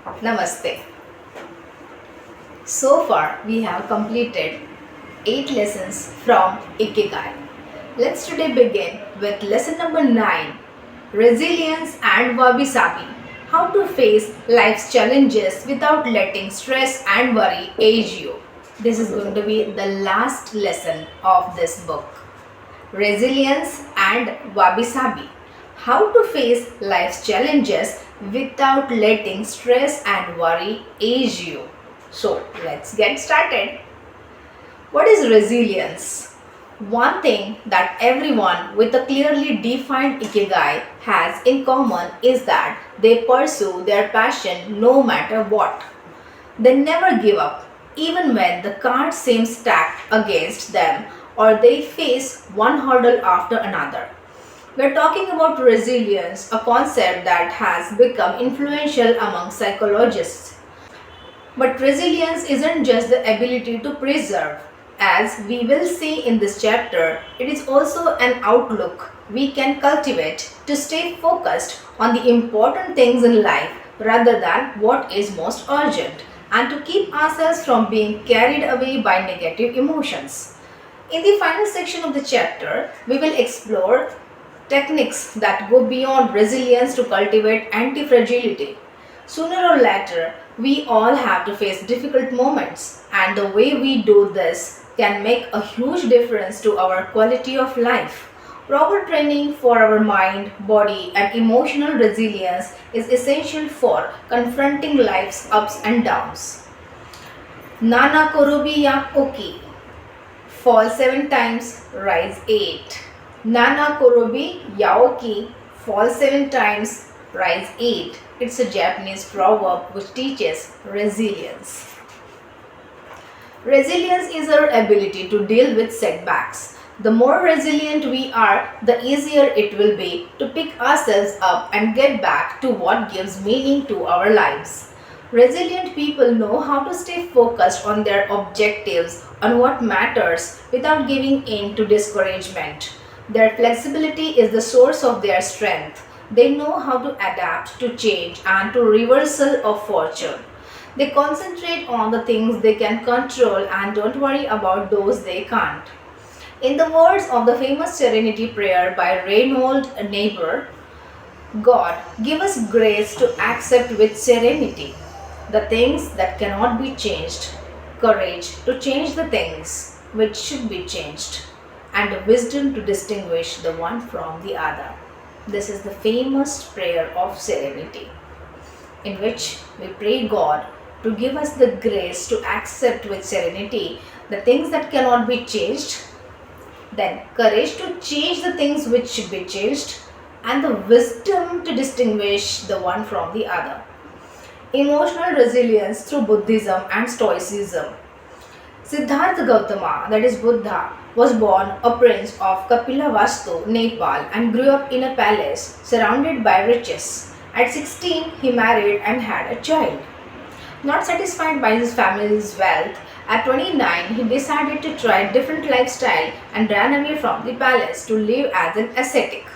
Namaste. So far, we have completed 8 lessons from Ikigai. Let's today begin with lesson number 9, Resilience and Wabi Sabi. How to face life's challenges without letting stress and worry age you. This is going to be the last lesson of this book. Resilience and Wabi Sabi. How to face life's challenges without letting stress and worry age you. So, let's get started. What is resilience? One thing that everyone with a clearly defined Ikigai has in common is that they pursue their passion no matter what. They never give up, even when the cards seem stacked against them or they face one hurdle after another. We're talking about resilience, a concept that has become influential among psychologists. But resilience isn't just the ability to preserve. As we will see in this chapter, it is also an outlook we can cultivate to stay focused on the important things in life rather than what is most urgent and to keep ourselves from being carried away by negative emotions. In the final section of the chapter, we will explore techniques that go beyond resilience to cultivate anti-fragility. Sooner or later, we all have to face difficult moments, and the way we do this can make a huge difference to our quality of life. Proper training for our mind, body, and emotional resilience is essential for confronting life's ups and downs. Nana Korobi ya Koki. Fall 7 times, rise 8. Nana Korobi Yaoki, fall 7 times, rise 8. It's a Japanese proverb which teaches resilience. Resilience is our ability to deal with setbacks. The more resilient we are, the easier it will be to pick ourselves up and get back to what gives meaning to our lives. Resilient people know how to stay focused on their objectives, on what matters, without giving in to discouragement. Their flexibility is the source of their strength. They know how to adapt to change and to reversal of fortune. They concentrate on the things they can control and don't worry about those they can't. In the words of the famous Serenity Prayer by Reinhold Niebuhr, God, give us grace to accept with serenity the things that cannot be changed, courage to change the things which should be changed, and wisdom to distinguish the one from the other. This is the famous prayer of serenity, in which we pray God to give us the grace to accept with serenity the things that cannot be changed, then courage to change the things which should be changed, and the wisdom to distinguish the one from the other. Emotional resilience through Buddhism and Stoicism. Siddhartha Gautama, that is Buddha, was born a prince of Kapilavastu, Nepal, and grew up in a palace surrounded by riches. At 16, he married and had a child. Not satisfied by his family's wealth, at 29, he decided to try a different lifestyle and ran away from the palace to live as an ascetic.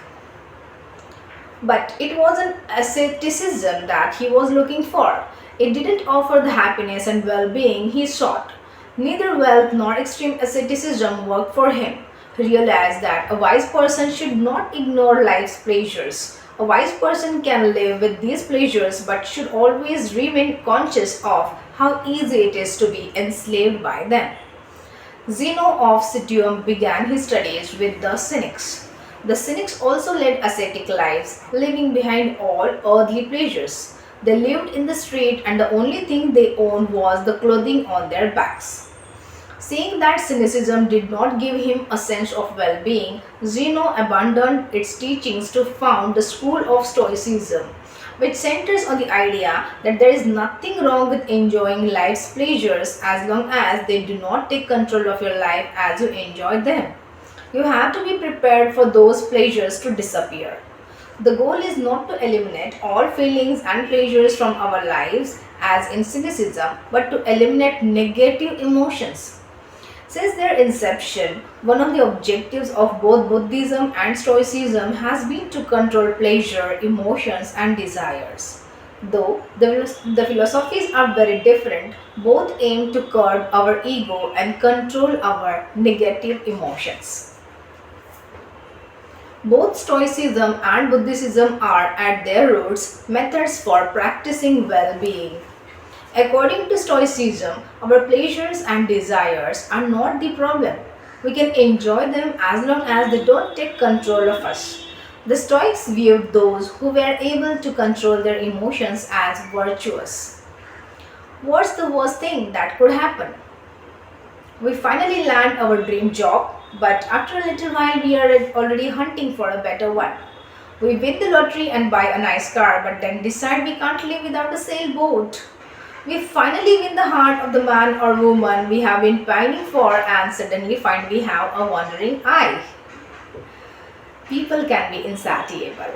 But it wasn't asceticism that he was looking for. It didn't offer the happiness and well-being he sought. Neither wealth nor extreme asceticism worked for him. He realized that a wise person should not ignore life's pleasures. A wise person can live with these pleasures but should always remain conscious of how easy it is to be enslaved by them. Zeno of Citium began his studies with the Cynics. The Cynics also led ascetic lives, leaving behind all earthly pleasures. They lived in the street and the only thing they owned was the clothing on their backs. Seeing that cynicism did not give him a sense of well-being, Zeno abandoned its teachings to found the school of Stoicism, which centers on the idea that there is nothing wrong with enjoying life's pleasures as long as they do not take control of your life as you enjoy them. You have to be prepared for those pleasures to disappear. The goal is not to eliminate all feelings and pleasures from our lives as in cynicism, but to eliminate negative emotions. Since their inception, one of the objectives of both Buddhism and Stoicism has been to control pleasure, emotions, and desires. Though the philosophies are very different, both aim to curb our ego and control our negative emotions. Both Stoicism and Buddhism are at their roots methods for practicing well being. According to Stoicism, our pleasures and desires are not the problem. We can enjoy them as long as they don't take control of us. The Stoics viewed those who were able to control their emotions as virtuous. What's the worst thing that could happen? We finally land our dream job, but after a little while, we are already hunting for a better one. We win the lottery and buy a nice car, but then decide we can't live without a sailboat. We finally win the heart of the man or woman we have been pining for and suddenly find we have a wandering eye. People can be insatiable.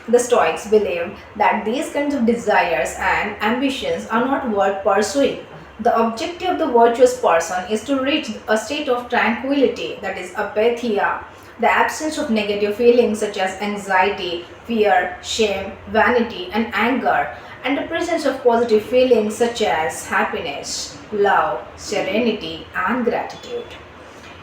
The Stoics believed that these kinds of desires and ambitions are not worth pursuing. The objective of the virtuous person is to reach a state of tranquility, that is, apatheia, the absence of negative feelings such as anxiety, fear, shame, vanity, and anger, and the presence of positive feelings such as happiness, love, serenity, and gratitude.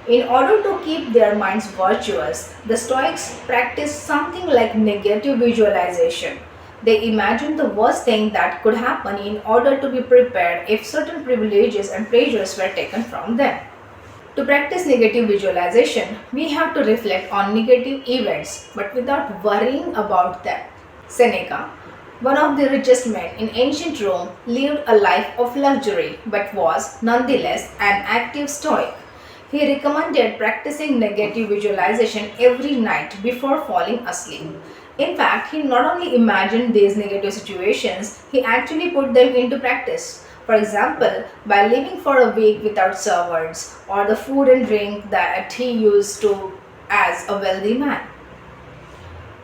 In order to keep their minds virtuous, the Stoics practiced something like negative visualization. They imagined the worst thing that could happen in order to be prepared if certain privileges and pleasures were taken from them. To practice negative visualization, we have to reflect on negative events but without worrying about them. Seneca, one of the richest men in ancient Rome, lived a life of luxury but was nonetheless an active Stoic. He recommended practicing negative visualization every night before falling asleep. In fact, he not only imagined these negative situations, he actually put them into practice. For example, by living for a week without servants or the food and drink that he used to as a wealthy man.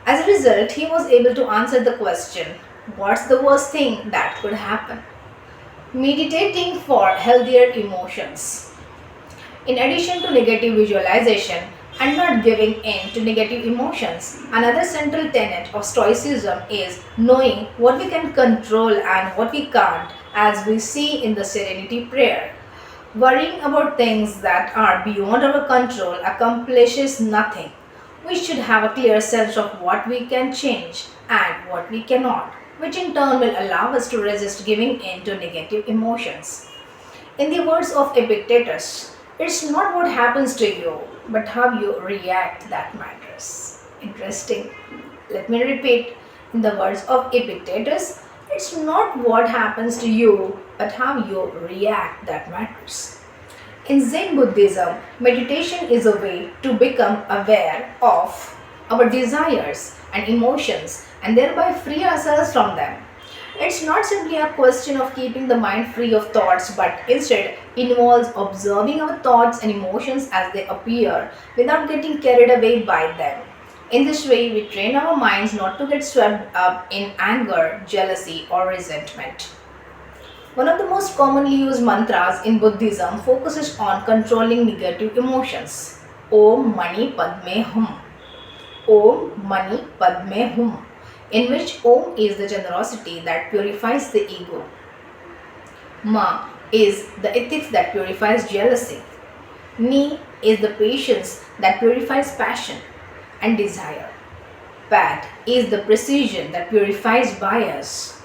As a result, he was able to answer the question, what's the worst thing that could happen? Meditating for healthier emotions. In addition to negative visualization and not giving in to negative emotions, another central tenet of Stoicism is knowing what we can control and what we can't, as we see in the Serenity Prayer. Worrying about things that are beyond our control accomplishes nothing. We should have a clear sense of what we can change and what we cannot, which in turn will allow us to resist giving in to negative emotions. In the words of Epictetus, it's not what happens to you, but how you react that matters. Interesting. Let me repeat. In the words of Epictetus, it's not what happens to you, but how you react that matters. In Zen Buddhism, meditation is a way to become aware of our desires and emotions and thereby free ourselves from them. It's not simply a question of keeping the mind free of thoughts, but instead involves observing our thoughts and emotions as they appear without getting carried away by them. In this way, we train our minds not to get swept up in anger, jealousy, or resentment. One of the most commonly used mantras in Buddhism focuses on controlling negative emotions. Om Mani Padme Hum. Om Mani Padme Hum, in which Om is the generosity that purifies the ego. Ma is the ethics that purifies jealousy. Ni is the patience that purifies passion and desire. Pad is the precision that purifies bias.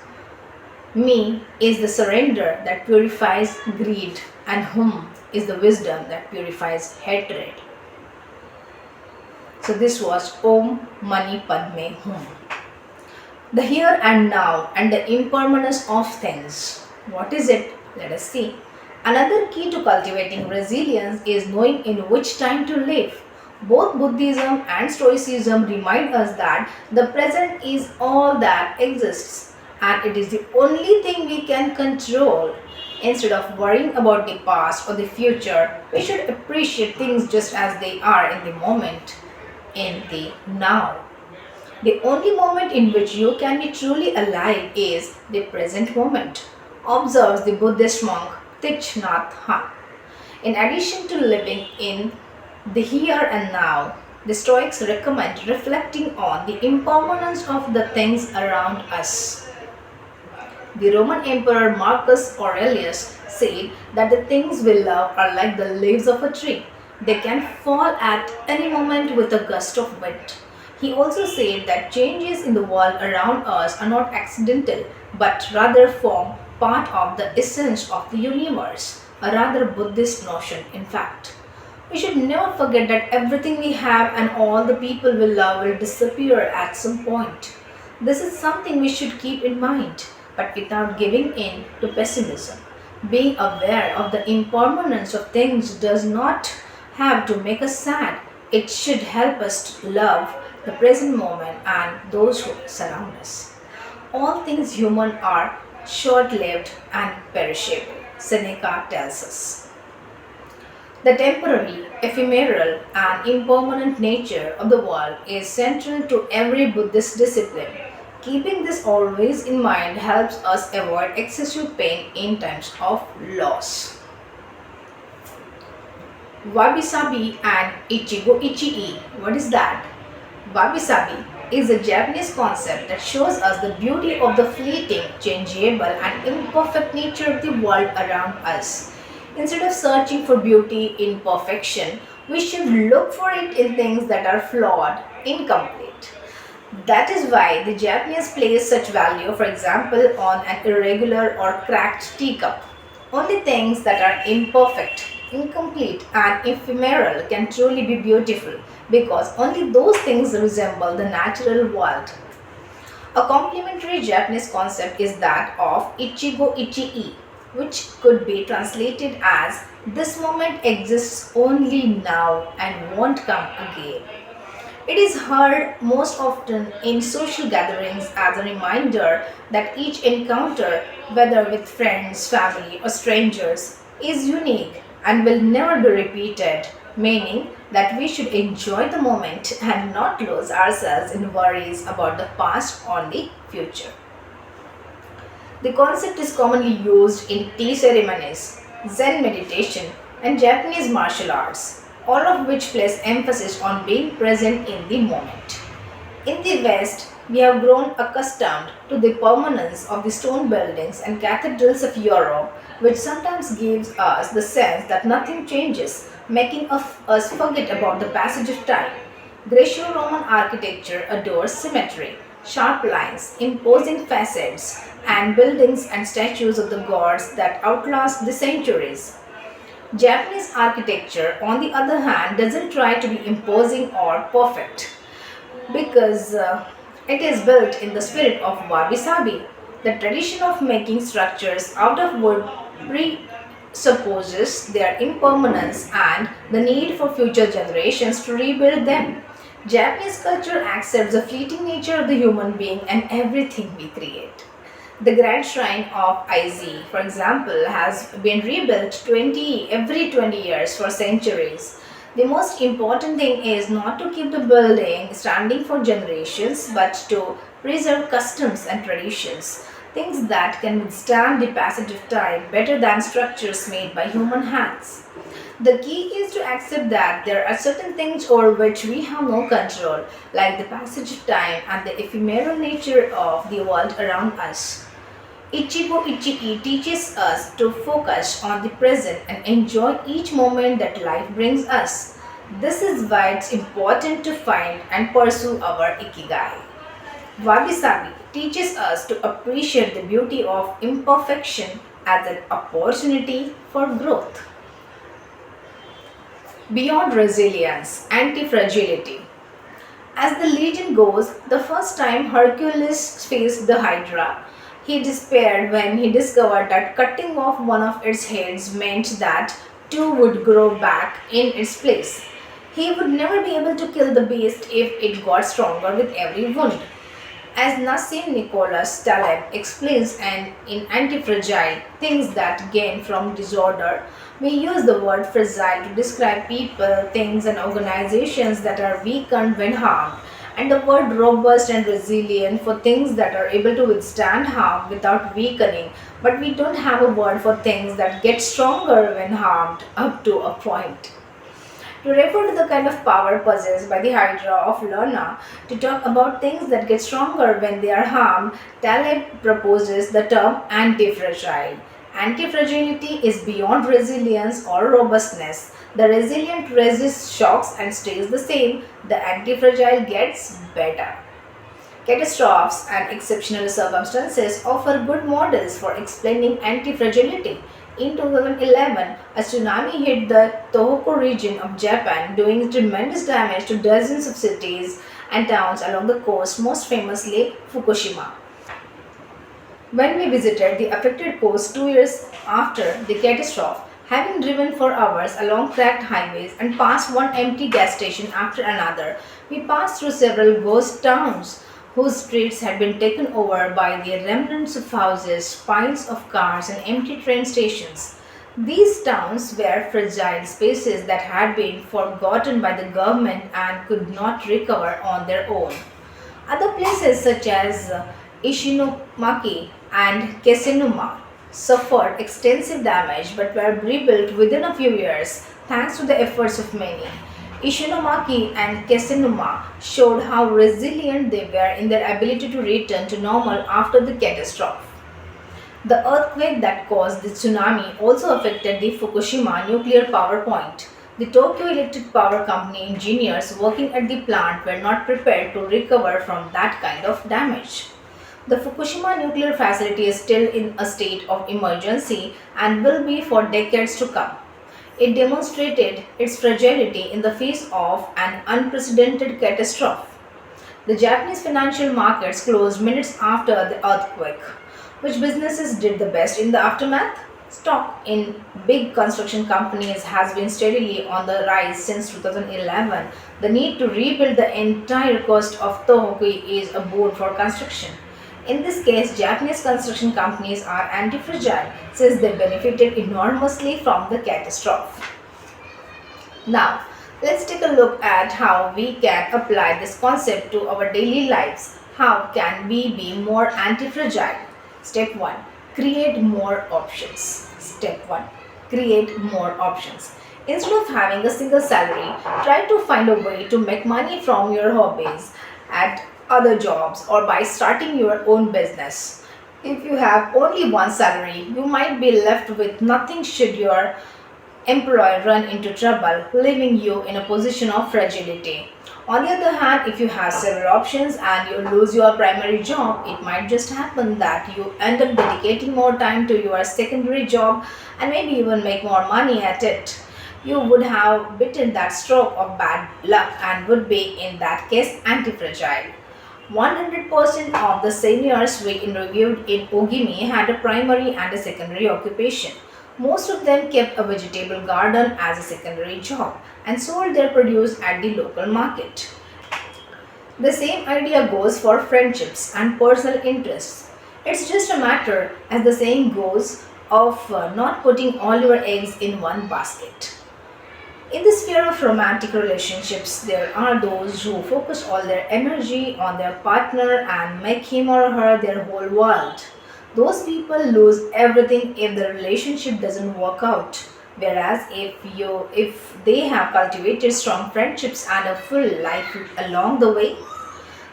Me is the surrender that purifies greed, and Hum is the wisdom that purifies hatred. So this was Om Mani Padme Hum. The here and now and the impermanence of things. What is it? Let us see. Another key to cultivating resilience is knowing in which time to live. Both Buddhism and Stoicism remind us that the present is all that exists and it is the only thing we can control. Instead of worrying about the past or the future, we should appreciate things just as they are in the moment, in the now. The only moment in which you can be truly alive is the present moment, observes the Buddhist monk Thich Nhat Hanh. In addition to living in the here and now, the Stoics recommend reflecting on the impermanence of the things around us. The Roman Emperor Marcus Aurelius said that the things we love are like the leaves of a tree. They can fall at any moment with a gust of wind. He also said that changes in the world around us are not accidental, but rather form part of the essence of the universe, a rather Buddhist notion, in fact. We should never forget that everything we have and all the people we love will disappear at some point. This is something we should keep in mind, but without giving in to pessimism. Being aware of the impermanence of things does not have to make us sad. It should help us to love the present moment and those who surround us. All things human are short lived and perishable, Seneca tells us. The temporary, ephemeral, and impermanent nature of the world is central to every Buddhist discipline. Keeping this always in mind helps us avoid excessive pain in times of loss. Wabi Sabi and Ichigo Ichii. What is that? Wabi Sabi is a Japanese concept that shows us the beauty of the fleeting, changeable, and imperfect nature of the world around us. Instead of searching for beauty in perfection, we should look for it in things that are flawed, incomplete. That is why the Japanese place such value, for example, on an irregular or cracked teacup. Only things that are imperfect, incomplete, and ephemeral can truly be beautiful because only those things resemble the natural world. A complementary Japanese concept is that of Ichigo Ichii, which could be translated as this moment exists only now and won't come again. It is heard most often in social gatherings as a reminder that each encounter, whether with friends, family, or strangers, is unique and will never be repeated, meaning that we should enjoy the moment and not lose ourselves in worries about the past or the future. The concept is commonly used in tea ceremonies, Zen meditation, and Japanese martial arts, all of which place emphasis on being present in the moment. In the West, we have grown accustomed to the permanence of the stone buildings and cathedrals of Europe, which sometimes gives us the sense that nothing changes, making us forget about the passage of time. Greco-Roman architecture adores symmetry, sharp lines, imposing facades, and buildings and statues of the gods that outlast the centuries. Japanese architecture, on the other hand, doesn't try to be imposing or perfect because it is built in the spirit of Wabi Sabi. The tradition of making structures out of wood presupposes their impermanence and the need for future generations to rebuild them. Japanese culture accepts the fleeting nature of the human being and everything we create. The Grand Shrine of Aizi, for example, has been rebuilt every 20 years for centuries. The most important thing is not to keep the building standing for generations, but to preserve customs and traditions, things that can withstand the passage of time better than structures made by human hands. The key is to accept that there are certain things over which we have no control, like the passage of time and the ephemeral nature of the world around us. Ichigo Ichiki teaches us to focus on the present and enjoy each moment that life brings us. This is why it's important to find and pursue our Ikigai. Wabi Sabi teaches us to appreciate the beauty of imperfection as an opportunity for growth. Beyond resilience, anti-fragility. As the legend goes, the first time Hercules faced the Hydra, he despaired when he discovered that cutting off one of its heads meant that two would grow back in its place. He would never be able to kill the beast if it got stronger with every wound. As Nassim Nicholas Taleb explains and in Anti-Fragile, Things That Gain from Disorder, we use the word fragile to describe people, things, and organizations that are weakened when harmed, and the word robust and resilient for things that are able to withstand harm without weakening, but we don't have a word for things that get stronger when harmed up to a point. to refer to the kind of power possessed by the Hydra of Lorna. To talk about things that get stronger when they are harmed, Taleb proposes the term anti-fragile. Anti-fragility is beyond resilience or robustness. The resilient resists shocks and stays the same. The anti-fragile gets better. Catastrophes and exceptional circumstances offer good models for explaining anti-fragility. In 2011, a tsunami hit the Tohoku region of Japan, doing tremendous damage to dozens of cities and towns along the coast, most famously Fukushima. When we visited the affected coast 2 years after the catastrophe, having driven for hours along cracked highways and past one empty gas station after another, we passed through several ghost towns whose streets had been taken over by the remnants of houses, piles of cars, and empty train stations. These towns were fragile spaces that had been forgotten by the government and could not recover on their own. Other places such as Ishinomaki and Kesenuma suffered extensive damage but were rebuilt within a few years thanks to the efforts of many. Ishinomaki and Kesenuma showed how resilient they were in their ability to return to normal after the catastrophe. The earthquake that caused the tsunami also affected the Fukushima nuclear power plant. The Tokyo Electric Power Company engineers working at the plant were not prepared to recover from that kind of damage. The Fukushima nuclear facility is still in a state of emergency and will be for decades to come. It demonstrated its fragility in the face of an unprecedented catastrophe. The Japanese financial markets closed minutes after the earthquake. Which businesses did the best in the aftermath? Stock in big construction companies has been steadily on the rise since 2011. The need to rebuild the entire coast of Tohoku is a boon for construction. In this case, Japanese construction companies are anti-fragile since they benefited enormously from the catastrophe. Now, let's take a look at how we can apply this concept to our daily lives. How can we be more anti-fragile? Step 1. Create more options. Step 1. Create more options. Instead of having a single salary, try to find a way to make money from your hobbies, at other jobs, or by starting your own business. If you have only one salary, you might be left with nothing should your employer run into trouble, leaving you in a position of fragility. On the other hand, if you have several options and you lose your primary job, it might just happen that you end up dedicating more time to your secondary job and maybe even make more money at it. You would have bitten that stroke of bad luck and would be, in that case, anti-fragile. 100% of the seniors we interviewed in Ogimi had a primary and a secondary occupation. Most of them kept a vegetable garden as a secondary job and sold their produce at the local market. The same idea goes for friendships and personal interests. It's just a matter, as the saying goes, of not putting all your eggs in one basket. In the sphere of romantic relationships, there are those who focus all their energy on their partner and make him or her their whole world. Those people lose everything if the relationship doesn't work out. Whereas if they have cultivated strong friendships and a full life along the way,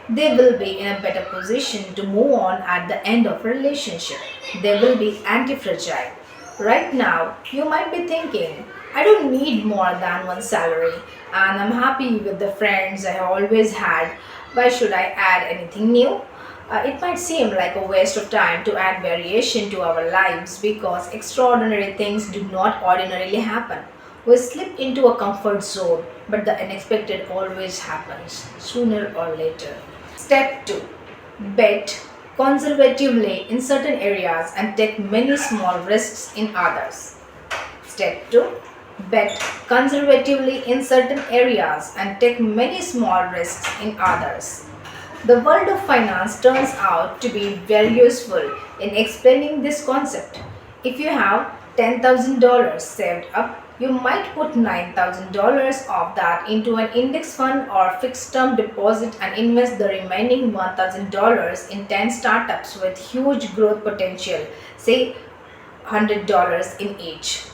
they will be in a better position to move on at the end of a relationship. They will be anti-fragile. Right now, you might be thinking, I don't need more than one salary and I'm happy with the friends I always had. Why should I add anything new? It might seem like a waste of time to add variation to our lives because extraordinary things do not ordinarily happen. We slip into a comfort zone, but the unexpected always happens, sooner or later. Step 2. Bet conservatively in certain areas and take many small risks in others. Step 2. Bet conservatively in certain areas and take many small risks in others. The world of finance turns out to be very useful in explaining this concept. If you have $10,000 saved up, you might put $9,000 of that into an index fund or fixed term deposit and invest the remaining $1,000 in 10 startups with huge growth potential, say $100 in each.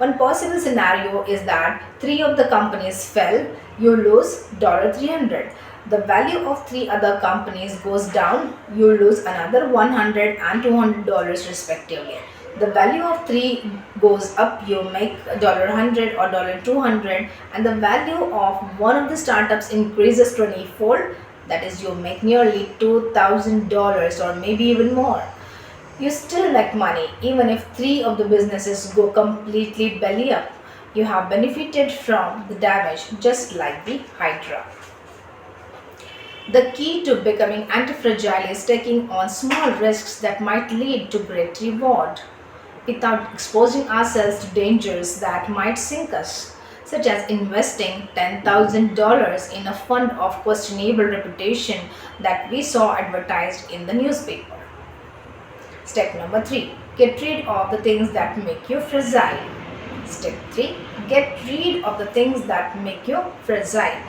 One possible scenario is that three of the companies fell, you lose $300. The value of three other companies goes down, you lose another $100 and $200 respectively. The value of three goes up, you make $100 or $200, and the value of one of the startups increases 20-fold. That is, you make nearly $2,000 or maybe even more. You still make money even if three of the businesses go completely belly up. You have benefited from the damage just like the Hydra. The key to becoming anti-fragile is taking on small risks that might lead to great reward without exposing ourselves to dangers that might sink us, such as investing $10,000 in a fund of questionable reputation that we saw advertised in the newspaper. Step number 3. Get rid of the things that make you fragile. Step 3. Get rid of the things that make you fragile.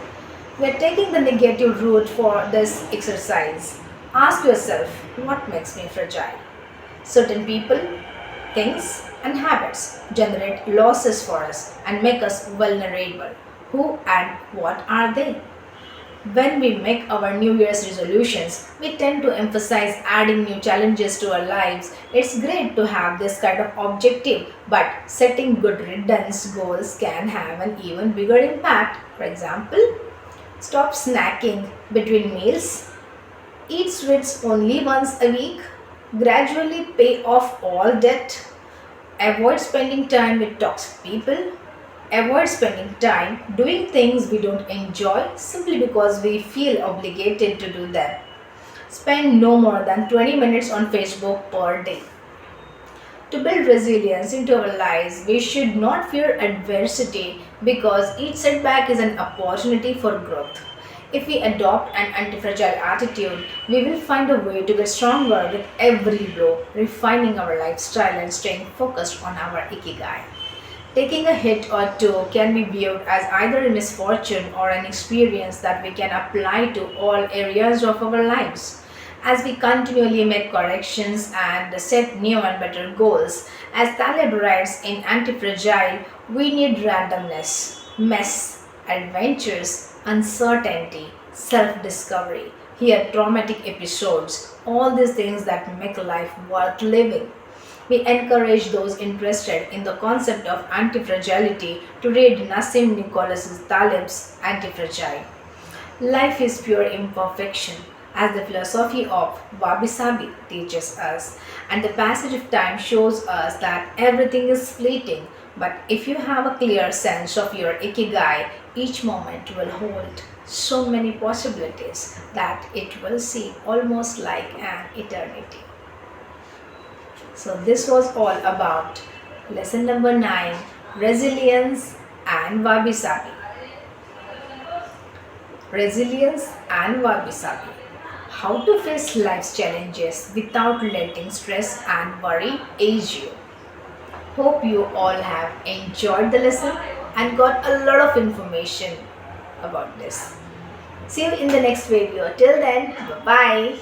We are taking the negative route for this exercise. Ask yourself, what makes me fragile? Certain people, things, and habits generate losses for us and make us vulnerable. Who and what are they? When we make our New Year's resolutions, we tend to emphasize adding new challenges to our lives. It's great to have this kind of objective, but setting good riddance goals can have an even bigger impact. For example, stop snacking between meals, eat sweets only once a week, gradually pay off all debt, avoid spending time with toxic people, avoid spending time doing things we don't enjoy simply because we feel obligated to do them. Spend no more than 20 minutes on Facebook per day. To build resilience into our lives, we should not fear adversity because each setback is an opportunity for growth. If we adopt an anti-fragile attitude, we will find a way to get stronger with every blow, refining our lifestyle and staying focused on our Ikigai. Taking a hit or two can be viewed as either a misfortune or an experience that we can apply to all areas of our lives. As we continually make corrections and set new and better goals, as Taleb writes in Anti-Fragile, we need randomness, mess, adventures, uncertainty, self-discovery, here traumatic episodes, all these things that make life worth living. We encourage those interested in the concept of anti-fragility to read Nassim Nicholas Taleb's Anti-Fragile. Life is pure imperfection, as the philosophy of Wabi Sabi teaches us, and the passage of time shows us that everything is fleeting. But if you have a clear sense of your Ikigai, each moment will hold so many possibilities that it will seem almost like an eternity. So this was all about lesson number 9, resilience and Wabi Sabi. Resilience and Wabi Sabi. How to face life's challenges without letting stress and worry age you. Hope you all have enjoyed the lesson and got a lot of information about this. See you in the next video. Till then, bye-bye.